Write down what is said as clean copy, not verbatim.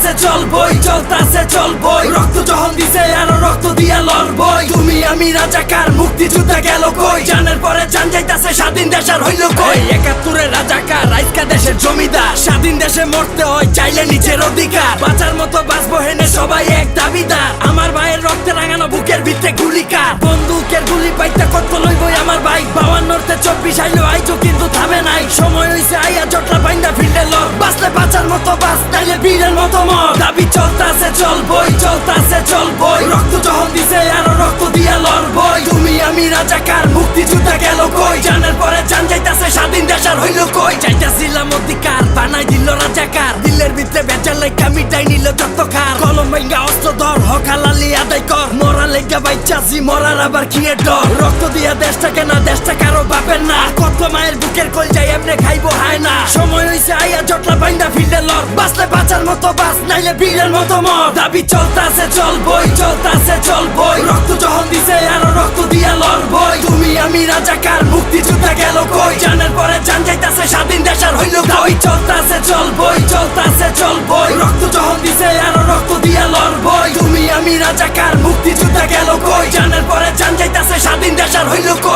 চলতাছে চলবই, চলতাছে চলবই, রক্ত যখন দিছে আরো রক্ত দিয়া লড়বই। তুমি আমি রাজাকার, মুক্তিযোদ্ধা গেল কই, জানের পরে জান যাইতাছে, স্বাধীন দেশ আর হইল কই। ৭১-এর রাজাকার, আজকা দেশের জমিদার, স্বাধীন দেশে মরতে হয় চাইলে নিজের অধিকার, বাঁচার মতো বাঁচবো হেনে সবাই এক দাবিদার। আমার ভাইয়ের রক্তে রাঙানো বুকের ভিতরে গুলিকার, বন্দুকের গুলি পাইতে কত লইবই আমার ভাই। ৫২-তে ২৪ আইলো আইজো কিন্তু থামে নাই, সময় হইছে আইয়া জটলা বাইন্দা ফিল্ডে লড়, বাঁচলে বাঁচার মতো বাঁচ, নাইলে বীরের মতো মর। দাবি চলতাছে চলবই, চলতাছে চলবই, রক্ত যখন দিছে আরো রক্ত দিয়া লড়বই। তুমি আমি রাজাকার, মুক্তিযোদ্ধা গেল কই, জানের পরে জান যাইতাছে, স্বাধীন দেশ আর হইল কই। চাইতাছিলাম অধিকার, বানাই দিল রাজাকার, দিলের ভিতরে বেচার লেখা মিটাই নিল যত খার। কলম ভাঙ্গা অস্ত্র ধর, হক হালালি আদায় কর, মরা লেখা বাইচাছি, মরার আবার কি এর ডর। রক্ত দিয়া দেশটাকে না, দেশটা কারো বাপের না, কত মায়ের বুকের কল যাই এমনে খাইবো হায় না। সময় হইছে আইয়া জটলা বাইন্দা ফিল্ডে লড়, বাঁচলে বাঁচার মতো বাঁচ, নাইলে বীরের মতো মর। দাবি চলতাছে চলবই, চলতাছে চলবই, রক্ত যখন দিছে আরো রক্ত দিয়া লড়বই। তুমি আমি রাজাকার, মুক্তিযোদ্ধা গেল কই, জানের পরে জান যাইতাছে, স্বাধীন দেশ আর হইল কই। চলতাছে চলবই, চলতাছে চলবই, রক্ত যখন দিছে আরো রক্ত দিয়া লড়বই। তুমি আমি রাজাকার, মুক্তিযোদ্ধা গেল কই, জানের পরে জান যাইতাছে, স্বাধীন দেশ আর হইল কই।